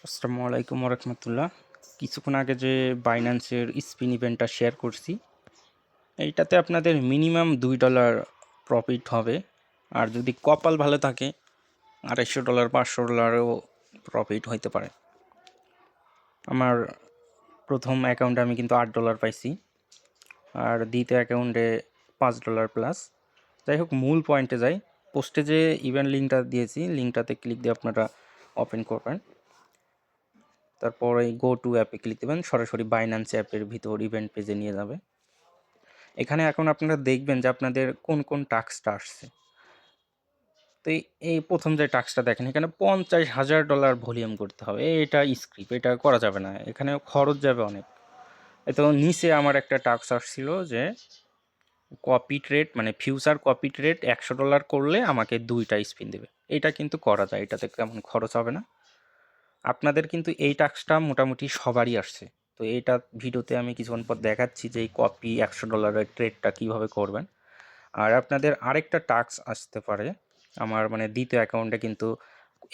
আসসালামু আলাইকুম রহমতুল্লাহ। কিছুক্ষণ আগে যে বাইন্যান্সের স্পিন ইভেন্টটা শেয়ার করছি, এইটাতে আপনাদের মিনিমাম $2 প্রফিট হবে। আর যদি কপাল ভালো থাকে $250 $500ও প্রফিট হইতে পারে। আমার প্রথম অ্যাকাউন্টে আমি কিন্তু $8 পাইছি, আর দ্বিতীয় অ্যাকাউন্টে $5 প্লাস। যাই হোক, মূল পয়েন্টে যাই। পোস্টে যে ইভেন্ট লিঙ্কটা দিয়েছি, লিঙ্কটাতে ক্লিক দিয়ে আপনারা ওপেন করবেন। তারপর এই গো টু অ্যাপে ক্লিক দেবেন, সরাসরি বাইন্যান্স অ্যাপের ভিতর ইভেন্ট পেজে নিয়ে যাবে। এখানে এখন আপনারা দেখবেন যে আপনাদের কোন কোন টাস্কটা আসছে। তো এই প্রথম যে টাস্কটা দেখেন, এখানে $50,000 ভলিউম করতে হবে। এটা স্ক্রিপ্ট, এটা করা যাবে না, এখানে খরচ যাবে অনেক। তো নিচে আমার একটা টাস্ক আসছিল যে কপি ট্রেড, মানে ফিউচার কপি ট্রেড $100 করলে আমাকে 2টা স্পিন দেবে। এটা কিন্তু করা যায়, এটাতে তেমন খরচ হবে না। আপনাদের কিন্তু এই টাস্কটা মোটামুটি সবারই আসছে। তো এইটা ভিডিওতে আমি কিছুক্ষণ পর দেখাচ্ছি যে এই কপি $100 ট্রেডটা কীভাবে করবেন। আর আপনাদের আরেকটা টাস্ক আসতে পারে। আমার মানে দ্বিতীয় অ্যাকাউন্টে কিন্তু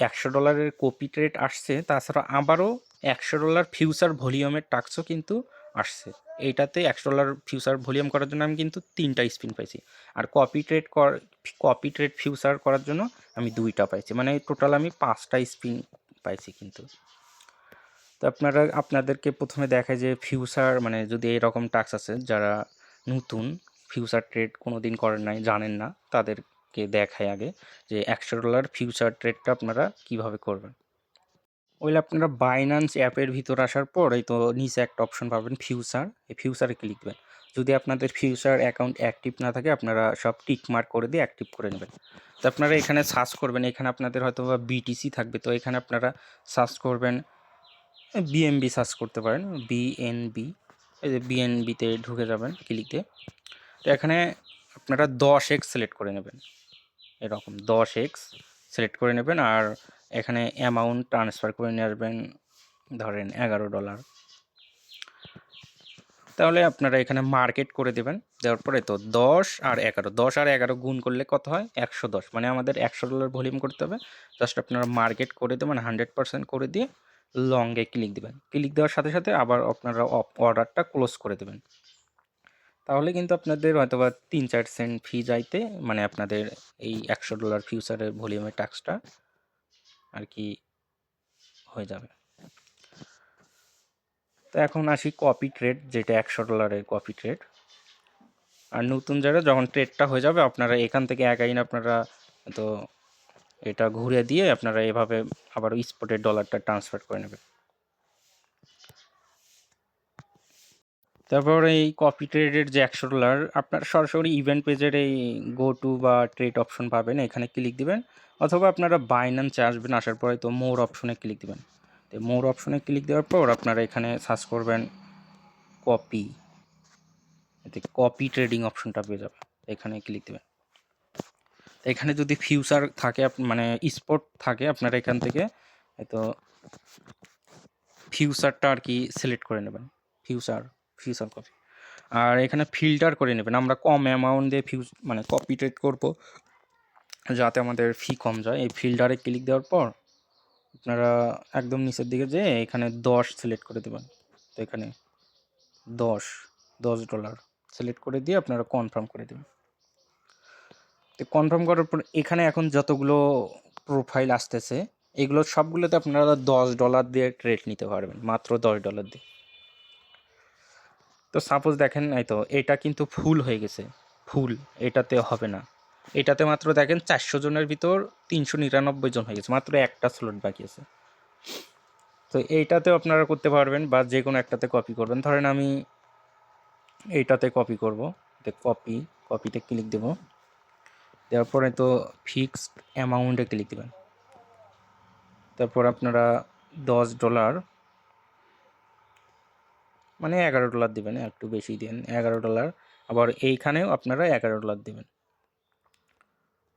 $100 কপি ট্রেড আসছে, তাছাড়া আবারও $100 ফিউচার ভলিউমের টাস্কও কিন্তু আসছে। এইটাতে $100 ফিউচার ভলিউম করার জন্য আমি কিন্তু 3টা স্পিন পাইছি। আর কপি ট্রেড ফিউচার করার জন্য আমি 2টা পাইছি, মানে টোটাল আমি 5টা স্পিন পাইছি কিন্তু। তো আপনাদেরকে প্রথমে দেখায় যে ফিউচার, মানে যদি এরকম টাস্ক আছে, যারা নতুন ফিউচার ট্রেড কোনো দিন করেন নাই, জানেন না, তাদেরকে দেখায় আগে যে $100 ফিউচার ট্রেডটা আপনারা কিভাবে করবেন। ওইলে আপনারা বাইন্যান্স অ্যাপের ভিতর আসার পর এই তো নিচে একটা অপশন পাবেন ফিউচার, এই ফিউচারে ক্লিক দেবেন। যদি আপনাদের ফিউচার অ্যাকাউন্ট অ্যাক্টিভ না থাকে, আপনারা সব টিক মার্ক করে দিয়ে অ্যাক্টিভ করে নেবেন। তো আপনারা এখানে সার্চ করবেন, এখানে আপনাদের হয়তো বা বিটিসি থাকবে, তো এখানে আপনারা সার্চ করবেন বিএনবি, সার্চ করতে পারেন বিএনবি। এই যে বিএনবিতে ঢুকে যাবেন ক্লিক দিয়ে। তো এখানে আপনারা 10x সিলেক্ট করে নেবেন, এরকম 10x সিলেক্ট করে নেবেন। আর এখানে অ্যামাউন্ট ট্রান্সফার করে নিয়ে আসবেন, ধরেন $11। তাহলে আপনারা এখানে মার্কেট করে দেবেন। দেওয়ার পরে তো 10 আর 11 গুণ করলে কত হয়? 110। মানে আমাদের $100 ভলিউম করতে হবে। জাস্ট আপনারা মার্কেট করে দেবেন 100% করে দিয়ে লংয়ে ক্লিক দেবেন। ক্লিক দেওয়ার সাথে সাথে আবার আপনারা অর্ডারটা ক্লোজ করে দেবেন। তাহলে কিন্তু আপনাদের হয়তো বা 3-4 সেন্ট ফি যাইতে, মানে আপনাদের এই $100 ফিউচারের ভলিউমের টাস্কটা আর কি হয়ে যাবে। তো এখন আসি কপি ট্রেড, যেটা $100 কপি ট্রেড। আর নতুন যারা, যখন ট্রেডটা হয়ে যাবে, আপনারা এখান থেকে অ্যাগাইন আপনারা তো এটা ঘুরে দিয়ে আপনারা এভাবে আবার স্পটের ডলারটা ট্রান্সফার করে নেবেন। তারপর এই কপি ট্রেডের যে $100, আপনার সরাসরি ইভেন্ট পেজের এই গো টু বা ট্রেড অপশন পাবেন, এখানে ক্লিক দিবেন। অথবা আপনারা বাইন্যান্সে আসবেন, আসার পরে তো মোর অপশনে ক্লিক দিবেন। তো মোর অপশনে ক্লিক দেওয়ার পর আপনারা এখানে সার্চ করবেন কপি, এতে কপি ট্রেডিং অপশনটা পেয়ে যাবে, এখানে ক্লিক দেবেন। এখানে যদি ফিউচার থাকে, মানে স্পট থাকে, আপনারা এখান থেকে তো ফিউচারটা আর কি সিলেক্ট করে নেবেন, ফিউচার কপি। আর এখানে ফিল্টার করে নেবেন, আমরা কম অ্যামাউন্ট দিয়ে মানে কপি ট্রেড করবো, যাতে আমাদের ফি কম যায়। এই ফিল্টারে ক্লিক দেওয়ার পর আপনারা একদম নিচের দিকে যেয়ে এখানে 10 সিলেক্ট করে দেবেন। তো এখানে $10 সিলেক্ট করে দিয়ে আপনারা কনফার্ম করে দেবেন। তো কনফার্ম করার পর এখানে এখন যতগুলো প্রোফাইল আসতেছে, এগুলো সবগুলোতে আপনারা $10 দিয়ে ট্রেড নিতে পারবেন, মাত্র $10 দিয়ে। তো সাপোজ দেখেন, এই তো এটা কিন্তু ফুল হয়ে গেছে, ফুল এটাতে হবে না। এটাতে মাত্র দেখেন 400 জনের ভিতর 399 জন হয়ে গেছে, মাত্র একটা স্লট বাকি আছে। তো এইটাতেও আপনারা করতে পারবেন, বা যে কোনো একটাতে কপি করবেন। ধরেন আমি এইটাতে কপি করব, কপিতে ক্লিক দেব। দেওয়ার পরে তো ফিক্সড অ্যামাউন্টে ক্লিক দেবেন। তারপর আপনারা $10 মানে $11 দেবেন, একটু বেশি দেন, $11। আবার এইখানেও আপনারা $11 দেবেন,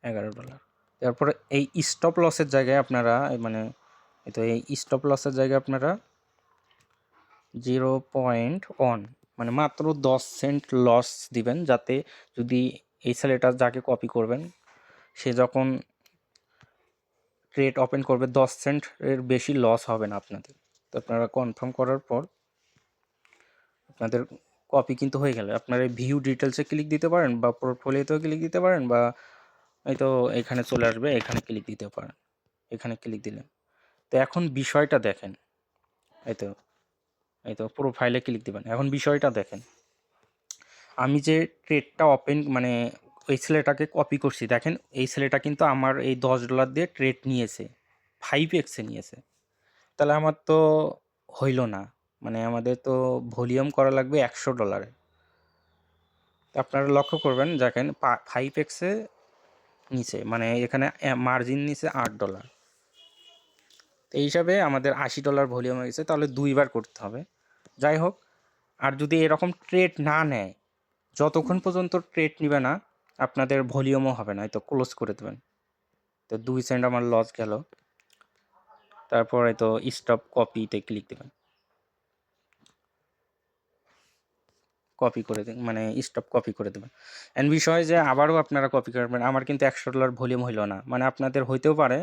$11। তারপরে এই স্টপ লসের জায়গায় আপনারা, মানে তো এই স্টপ লসের জায়গায় আপনারা 0.1, মানে মাত্র 10 সেন্ট লস দিবেন, যাতে যদি এই ছেলেটা যাকে কপি করবেন, সে যখন ট্রেড ওপেন করবে 10 সেন্টের বেশি লস হবে না আপনাদের। তো আপনারা কনফার্ম করার পর আপনাদের কপি কিন্তু হয়ে গেলে আপনারা ভিউ ডিটেলসে ক্লিক দিতে পারেন বা পোর্টফোলিওতেও ক্লিক দিতে পারেন বা এই তো এখানে চলে আসবে, এখানে ক্লিক দিতে পারেন। এখানে ক্লিক দিলেন। তো এখন বিষয়টা দেখেন, এই তো প্রোফাইলে ক্লিক দিবেন। এখন বিষয়টা দেখেন, আমি যে ট্রেডটা ওপেন মানে এই ছেলেটাকে কপি করছি, দেখেন এই ছেলেটা কিন্তু আমার এই $10 দিয়ে ট্রেড নিয়েছে, 5x নিয়েছে। তাহলে আমার তো হইল না, মানে আমাদের তো ভলিউম করা লাগবে $100। আপনারা লক্ষ্য করবেন, দেখেন 5x নিচে, মানে এখানে মার্জিন নিচে $8। তো এই হিসাবে আমাদের $80 ভলিউম হয়ে গেছে, তাহলে 2বার করতে হবে। যাই হোক, আর যদি এরকম ট্রেড না নেয়, যতক্ষণ পর্যন্ত ট্রেড নিবে না আপনাদের ভলিউমও হবে না, তো ক্লোজ করে দেবেন। তো 2 সেন্ট আমার লস গেল। তারপরে তো স্টপ কপিতে ক্লিক দেবেন, কপি করে দেন, মানে স্টপ কপি করে দেবেন। অ্যান্ড বিষয় যে আবারও আপনারা কপি করবেন। আমার কিন্তু $100 ভলিউম হইল না, মানে আপনাদের হইতেও পারে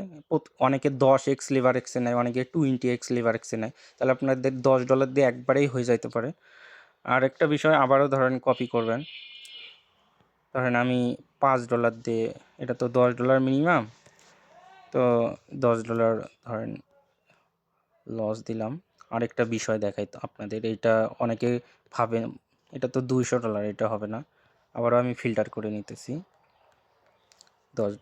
অনেকে 10x লিভার এক্সে নেয়, অনেকে 20x লিভার এক্সে নেয়, তাহলে আপনাদের $10 দিয়ে একবারেই হয়ে যাইতে পারে। আর একটা বিষয় আবারও ধরেন কপি করবেন, ধরেন আমি $5 দিয়ে, এটা তো $10 মিনিমাম, তো $10 ধরেন লস দিলাম। আরেকটা বিষয় দেখাই তো আপনাদের, এইটা অনেকে ভাবে এটা তো $200, এটা হবে না। আবারও আমি ফিল্টার করে নিতেছি $10।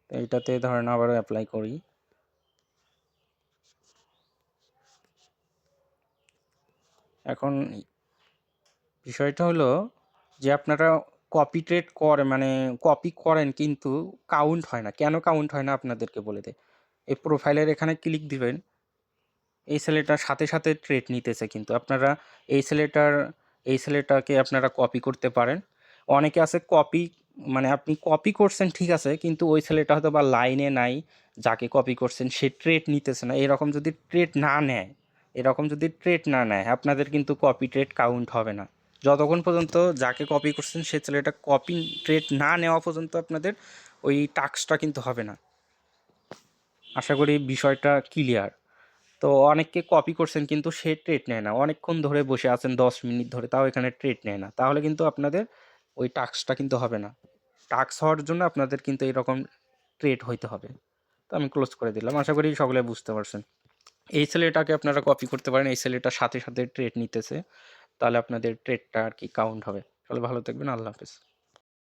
তো এইটাতে ধরেন আবারও অ্যাপ্লাই করি। এখন বিষয়টা হলো যে আপনারা কপি ট্রেড করে মানে কপি করেন কিন্তু কাউন্ট হয় না। কেন কাউন্ট হয় না আপনাদেরকে বলে দেয়। এই প্রোফাইলের এখানে ক্লিক দিবেন, এই ছেলেটার সাথে সাথে ট্রেড নিতেছে, কিন্তু আপনারা এই ছেলেটাকে আপনারা কপি করতে পারেন। অনেকে আছে কপি, মানে আপনি কপি করছেন ঠিক আছে, কিন্তু ওই ছেলেটা হয়তো বা লাইনে নাই, যাকে কপি করছেন সে ট্রেড নিতেছে না। এরকম যদি ট্রেড না নেয় আপনাদের কিন্তু কপি ট্রেড কাউন্ট হবে না। যতক্ষণ পর্যন্ত যাকে কপি করছেন সে ছেলেটা কপি ট্রেড না নেওয়া পর্যন্ত আপনাদের ওই টাস্কটা কিন্তু হবে না। আশা করি বিষয়টা ক্লিয়ার। তো অনেককে কপি করছেন কিন্তু সে ট্রেড নেয় না, অনেকক্ষণ ধরে বসে আছেন 10 মিনিট ধরে, তাও এখানে ট্রেড নেয় না, তাহলে কিন্তু আপনাদের ওই টাস্কটা কিন্তু হবে না। টাস্ক হওয়ার জন্য আপনাদের কিন্তু এরকম ট্রেড হইতে হবে। তো আমি ক্লোজ করে দিলাম। আশা করি সকলে বুঝতে পারছেন। এই ছেলেটাকে আপনারা কপি করতে পারেন, এই ছেলেটার সাথে সাথে ট্রেড নিতেছে, তাহলে আপনাদের ট্রেডটা আর কি কাউন্ট হবে। তাহলে ভালো থাকবেন, আল্লাহ হাফেজ।